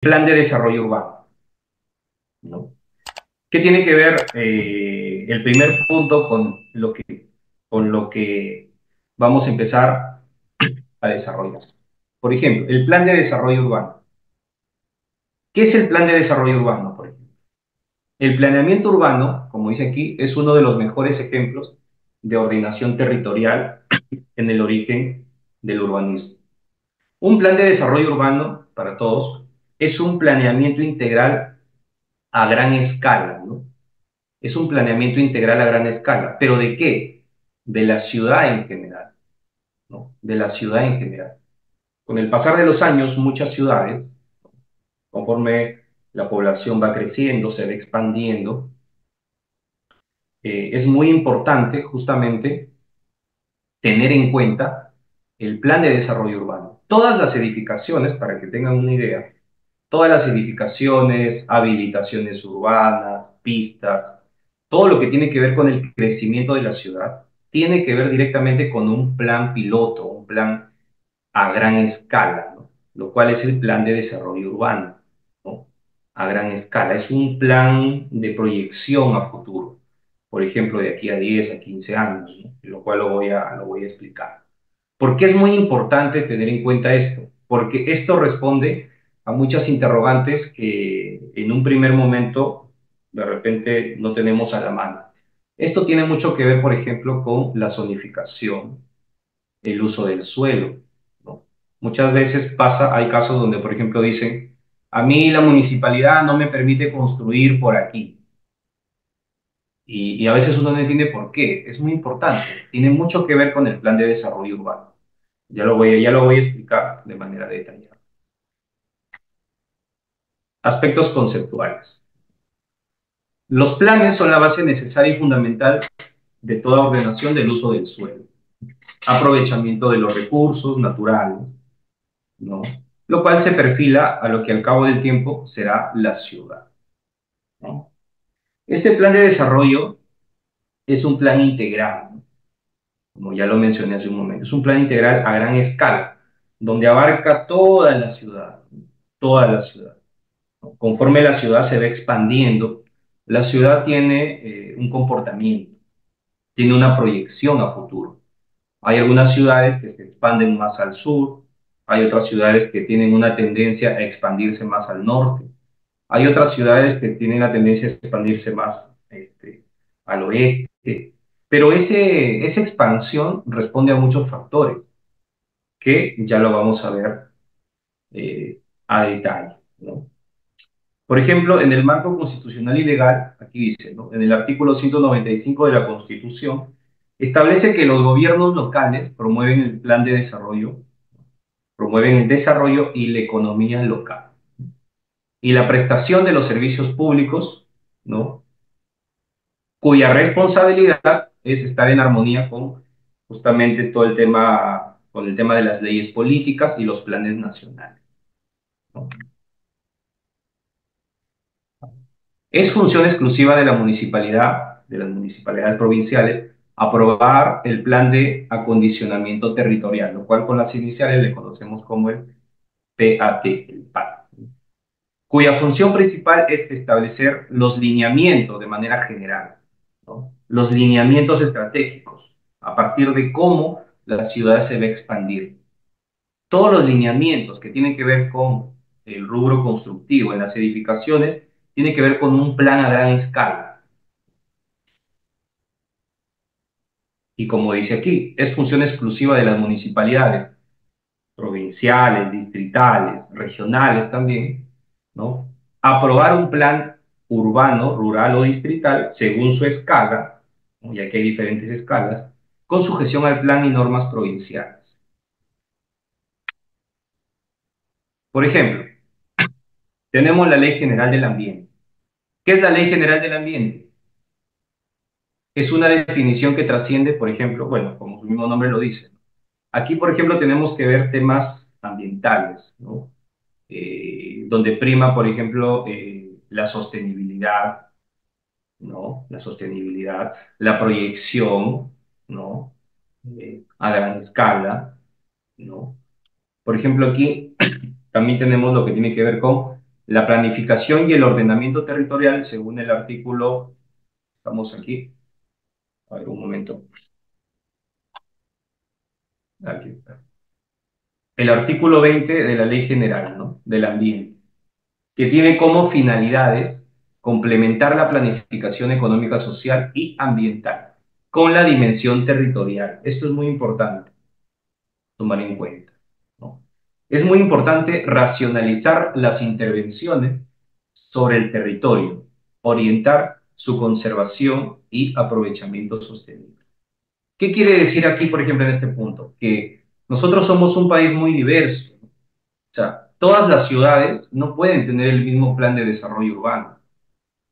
Plan de desarrollo urbano, ¿no? ¿Qué tiene que ver el primer punto con lo que vamos a empezar a desarrollar? Por ejemplo, el plan de desarrollo urbano. ¿Qué es el plan de desarrollo urbano, por ejemplo? El planeamiento urbano, como dice aquí, es uno de los mejores ejemplos de ordenación territorial en el origen del urbanismo. Un plan de desarrollo urbano, para todos, es un planeamiento integral a gran escala, ¿no? Es un planeamiento integral a gran escala. ¿Pero de qué? De la ciudad en general, ¿no? De la ciudad en general. Con el pasar de los años, muchas ciudades, conforme la población va creciendo, se va expandiendo, es muy importante justamente tener en cuenta el plan de desarrollo urbano. Todas las edificaciones, para que tengan una idea, todas las edificaciones, habilitaciones urbanas, pistas, todo lo que tiene que ver con el crecimiento de la ciudad, tiene que ver directamente con un plan piloto, un plan a gran escala, ¿no? Lo cual es el plan de desarrollo urbano, ¿no? A gran escala. Es un plan de proyección a futuro, por ejemplo, de aquí a 10 a 15 años, ¿no? Lo cual lo voy a explicar. ¿Por qué es muy importante tener en cuenta esto? Porque esto responde a muchas interrogantes que en un primer momento de repente no tenemos a la mano. Esto tiene mucho que ver, por ejemplo, con la zonificación, el uso del suelo, ¿no? Muchas veces pasa, hay casos donde, por ejemplo, dicen, a mí la municipalidad no me permite construir por aquí. Y a veces uno no entiende por qué. Es muy importante. Tiene mucho que ver con el plan de desarrollo urbano. Ya lo voy a explicar de manera detallada. Aspectos conceptuales. Los planes son la base necesaria y fundamental de toda ordenación del uso del suelo, aprovechamiento de los recursos naturales, ¿no? Lo cual se perfila a lo que al cabo del tiempo será la ciudad, ¿no? Este plan de desarrollo es un plan integral, ¿no? Como ya lo mencioné hace un momento, es un plan integral a gran escala, donde abarca toda la ciudad. Conforme la ciudad se va expandiendo, la ciudad tiene un comportamiento, tiene una proyección a futuro. Hay algunas ciudades que se expanden más al sur, hay otras ciudades que tienen una tendencia a expandirse más al norte, hay otras ciudades que tienen la tendencia a expandirse más al oeste, pero esa expansión responde a muchos factores que ya lo vamos a ver a detalle, ¿no? Por ejemplo, en el marco constitucional y legal, aquí dice, ¿no? En el artículo 195 de la Constitución, establece que los gobiernos locales promueven el desarrollo y la economía local. Y la prestación de los servicios públicos, ¿no? Cuya responsabilidad es estar en armonía con justamente todo el tema, con el tema de las leyes políticas y los planes nacionales, ¿no? Es función exclusiva de la municipalidad, de las municipalidades provinciales, aprobar el plan de acondicionamiento territorial, lo cual con las iniciales le conocemos como el PAT, el PAT, cuya función principal es establecer los lineamientos de manera general, ¿no? Los lineamientos estratégicos, a partir de cómo la ciudad se va a expandir. Todos los lineamientos que tienen que ver con el rubro constructivo en las edificaciones, tienen que ver con un plan a gran escala. Y como dice aquí, es función exclusiva de las municipalidades, provinciales, distritales, regionales también, ¿no? Aprobar un plan urbano, rural o distrital según su escala, ¿no? Ya que hay diferentes escalas, con sujeción al plan y normas provinciales. Por ejemplo, tenemos la Ley General del Ambiente. ¿Qué es la Ley General del Ambiente? Es una definición que trasciende, por ejemplo, bueno, como su mismo nombre lo dice. Aquí, por ejemplo, tenemos que ver temas ambientales, ¿no? Donde prima, por ejemplo, la sostenibilidad, ¿no? La sostenibilidad, la proyección, ¿no? A gran escala, ¿no? Por ejemplo, aquí también tenemos lo que tiene que ver con La planificación y el ordenamiento territorial, según el artículo, estamos aquí, a ver un momento, aquí está. El artículo 20 de la Ley General, ¿no?, del Ambiente, que tiene como finalidades complementar la planificación económica, social y ambiental con la dimensión territorial. Esto es muy importante tomar en cuenta, ¿no? Es muy importante racionalizar las intervenciones sobre el territorio, orientar su conservación y aprovechamiento sostenible. ¿Qué quiere decir aquí, por ejemplo, en este punto? Que nosotros somos un país muy diverso. O sea, todas las ciudades no pueden tener el mismo plan de desarrollo urbano.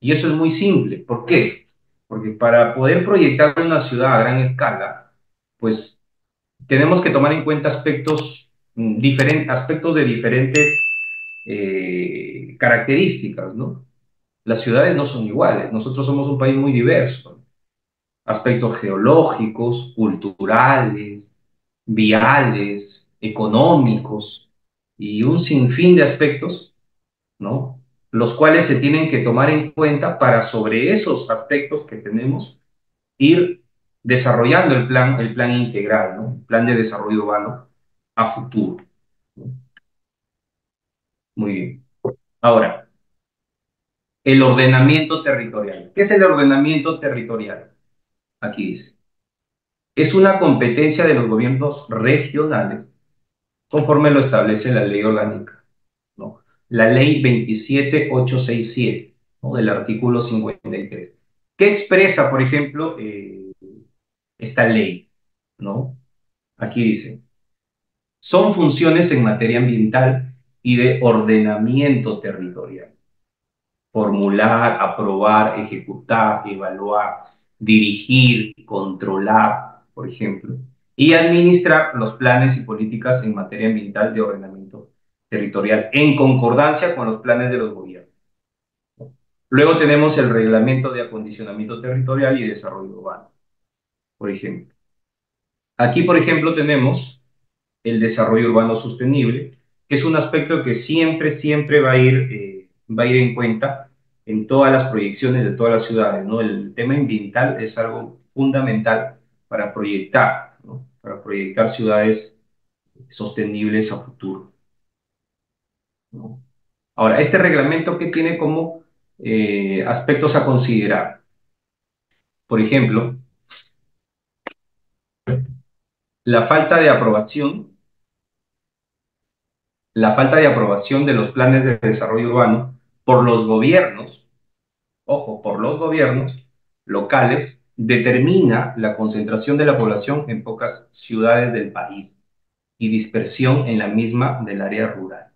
Y eso es muy simple. ¿Por qué? Porque para poder proyectar una ciudad a gran escala, pues tenemos que tomar en cuenta aspectos, aspectos de diferentes características, ¿no? Las ciudades no son iguales. Nosotros somos un país muy diverso. Aspectos geológicos, culturales, viales, económicos y un sinfín de aspectos, ¿no?, los cuales se tienen que tomar en cuenta para sobre esos aspectos que tenemos ir desarrollando el plan integral, ¿no?, el plan de desarrollo urbano a futuro, ¿no? Muy bien. Ahora, el ordenamiento territorial. ¿Qué es el ordenamiento territorial? Aquí dice, es una competencia de los gobiernos regionales conforme lo establece la ley orgánica, ¿no?, la ley 27867, ¿no?, del artículo 53. ¿Qué expresa, por ejemplo, esta ley? ¿No? Aquí dice, son funciones en materia ambiental y de ordenamiento territorial. Formular, aprobar, ejecutar, evaluar, dirigir, controlar, por ejemplo, y administrar los planes y políticas en materia ambiental de ordenamiento territorial, en concordancia con los planes de los gobiernos. Luego tenemos el reglamento de acondicionamiento territorial y desarrollo urbano, por ejemplo. Aquí, por ejemplo, tenemos el desarrollo urbano sostenible, que es un aspecto que siempre va a ir en cuenta en todas las proyecciones de todas las ciudades, ¿no? El tema ambiental es algo fundamental para proyectar, ¿no?, para proyectar ciudades sostenibles a futuro, ¿no? Ahora, este reglamento, ¿qué tiene como aspectos a considerar? Por ejemplo, la falta de aprobación, la falta de aprobación de los planes de desarrollo urbano por los gobiernos, ojo, por los gobiernos locales, determina la concentración de la población en pocas ciudades del país y dispersión en la misma del área rural,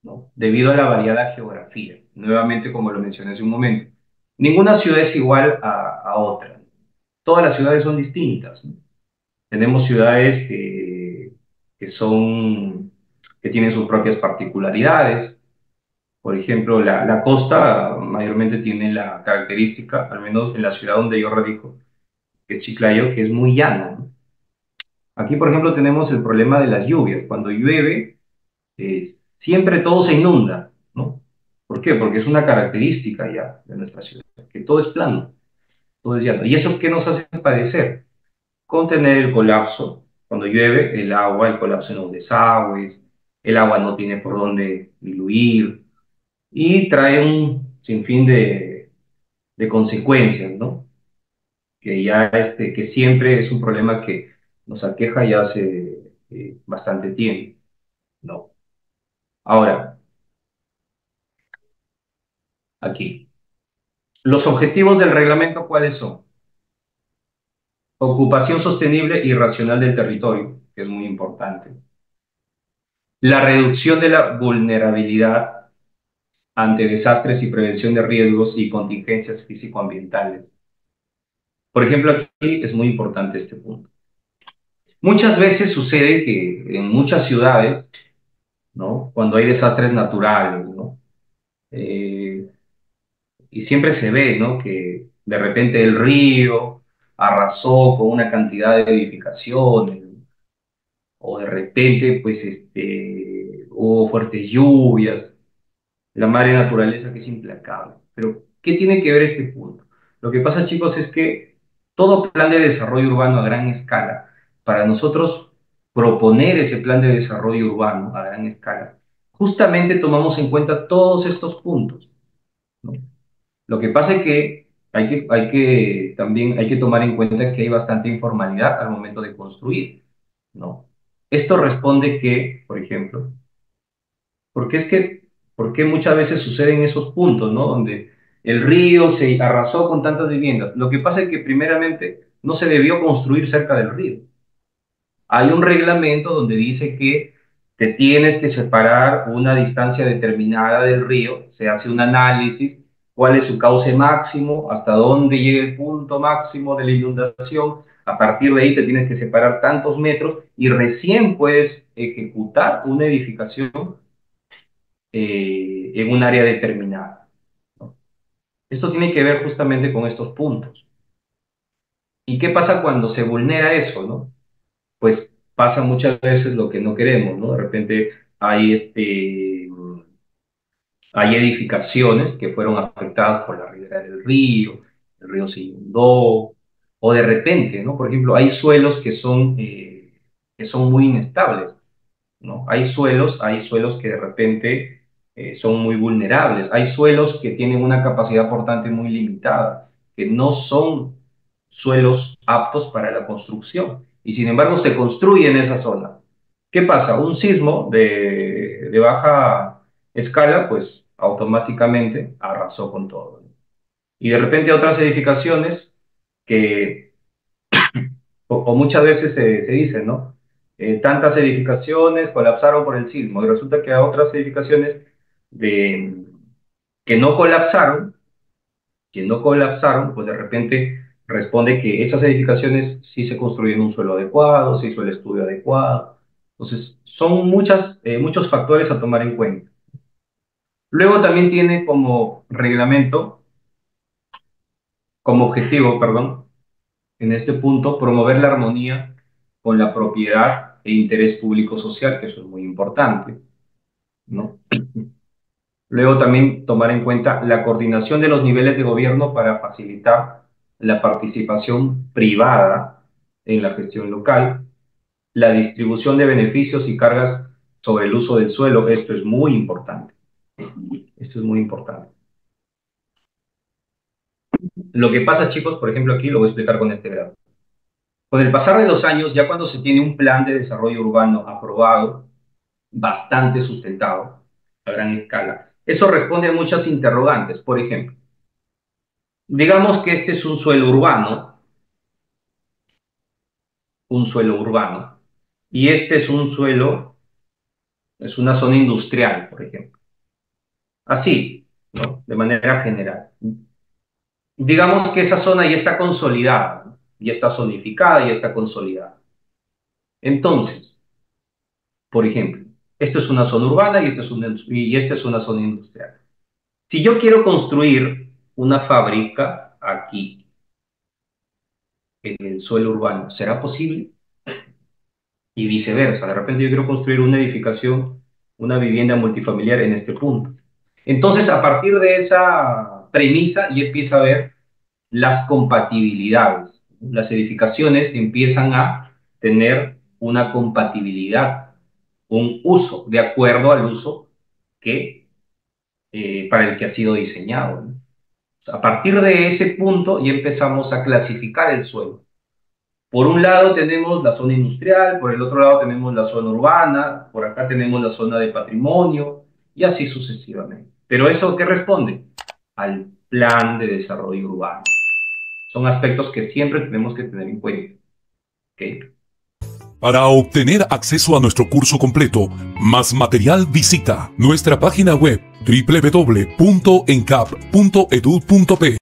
¿no?, debido a la variada geografía. Nuevamente, como lo mencioné hace un momento, ninguna ciudad es igual a otra. Todas las ciudades son distintas, ¿no? Tenemos ciudades que son, que tienen sus propias particularidades. Por ejemplo, la costa mayormente tiene la característica, al menos en la ciudad donde yo radico, que es Chiclayo, que es muy llano, ¿no? Aquí, por ejemplo, tenemos el problema de las lluvias. Cuando llueve, siempre todo se inunda, ¿no? ¿Por qué? Porque es una característica ya de nuestra ciudad, que todo es plano, todo es llano. ¿Y eso qué nos hace padecer? Contener el colapso. Cuando llueve, el agua, el colapso en los desagües, el agua no tiene por dónde diluir y trae un sinfín de consecuencias, ¿no? Que ya que siempre es un problema que nos aqueja ya hace bastante tiempo, ¿no? Ahora, aquí, los objetivos del reglamento, ¿cuáles son? Ocupación sostenible y racional del territorio, que es muy importante. La reducción de la vulnerabilidad ante desastres y prevención de riesgos y contingencias físico-ambientales. Por ejemplo, aquí es muy importante este punto. Muchas veces sucede que en muchas ciudades, ¿no?, cuando hay desastres naturales, ¿no?, Eh, y siempre se ve, ¿no?, que de repente el río arrasó con una cantidad de edificaciones, o de repente, pues, hubo fuertes lluvias, la madre naturaleza que es implacable. Pero, ¿qué tiene que ver este punto? Lo que pasa, chicos, es que todo plan de desarrollo urbano a gran escala, para nosotros proponer ese plan de desarrollo urbano a gran escala, justamente tomamos en cuenta todos estos puntos, ¿no? Lo que pasa es que también hay que tomar en cuenta que hay bastante informalidad al momento de construir, ¿no? Esto responde que, por ejemplo, porque es que, porque muchas veces suceden esos puntos, ¿no? Donde el río se arrasó con tantas viviendas. Lo que pasa es que primeramente no se debió construir cerca del río. Hay un reglamento donde dice que te tienes que separar una distancia determinada del río, se hace un análisis, cuál es su cauce máximo, hasta dónde llega el punto máximo de la inundación, a partir de ahí te tienes que separar tantos metros y recién puedes ejecutar una edificación en un área determinada, ¿no? Esto tiene que ver justamente con estos puntos. ¿Y qué pasa cuando se vulnera eso, no? Pues pasa muchas veces lo que no queremos, ¿no? De repente hay, hay edificaciones que fueron afectadas por la ribera del río, el río se inundó, o de repente, ¿no? Por ejemplo, hay suelos que son muy inestables, ¿no? Hay suelos que de repente son muy vulnerables, hay suelos que tienen una capacidad portante muy limitada, que no son suelos aptos para la construcción, y sin embargo se construye en esa zona. ¿Qué pasa? Un sismo de baja escala, pues automáticamente arrasó con todo, ¿no? Y de repente otras edificaciones que o muchas veces se dice, ¿no? Tantas edificaciones colapsaron por el sismo y resulta que a otras edificaciones de, que no colapsaron, pues de repente responde que esas edificaciones sí se construyeron en un suelo adecuado, se hizo el estudio adecuado. Entonces, son muchos factores a tomar en cuenta. Luego también tiene como reglamento, como objetivo, perdón, en este punto, promover la armonía con la propiedad e interés público social, que eso es muy importante, ¿no? Luego también tomar en cuenta la coordinación de los niveles de gobierno para facilitar la participación privada en la gestión local, la distribución de beneficios y cargas sobre el uso del suelo, esto es muy importante, esto es muy importante. Lo que pasa, chicos, por ejemplo, aquí lo voy a explicar con este grado. Con el pasar de los años, ya cuando se tiene un plan de desarrollo urbano aprobado, bastante sustentado, a gran escala, eso responde a muchas interrogantes. Por ejemplo, digamos que este es un suelo urbano, y este es una zona industrial, por ejemplo. Así, ¿no? De manera general. Digamos que esa zona ya está consolidada, ¿no? Ya está zonificada, ya está consolidada. Entonces, por ejemplo, esto es una zona urbana y esta es una zona industrial. Si yo quiero construir una fábrica aquí, en el suelo urbano, ¿será posible? Y viceversa, de repente yo quiero construir una edificación, una vivienda multifamiliar en este punto. Entonces, a partir de esa premisa, ya empieza a ver las compatibilidades. Las edificaciones empiezan a tener una compatibilidad, un uso, de acuerdo al uso que, para el que ha sido diseñado, ¿no? A partir de ese punto ya empezamos a clasificar el suelo. Por un lado tenemos la zona industrial, por el otro lado tenemos la zona urbana, por acá tenemos la zona de patrimonio, y así sucesivamente. Pero ¿eso qué responde? Al plan de desarrollo urbano. Son aspectos que siempre tenemos que tener en cuenta, ¿okay? Para obtener acceso a nuestro curso completo, más material, visita nuestra página web www.encap.edu.p.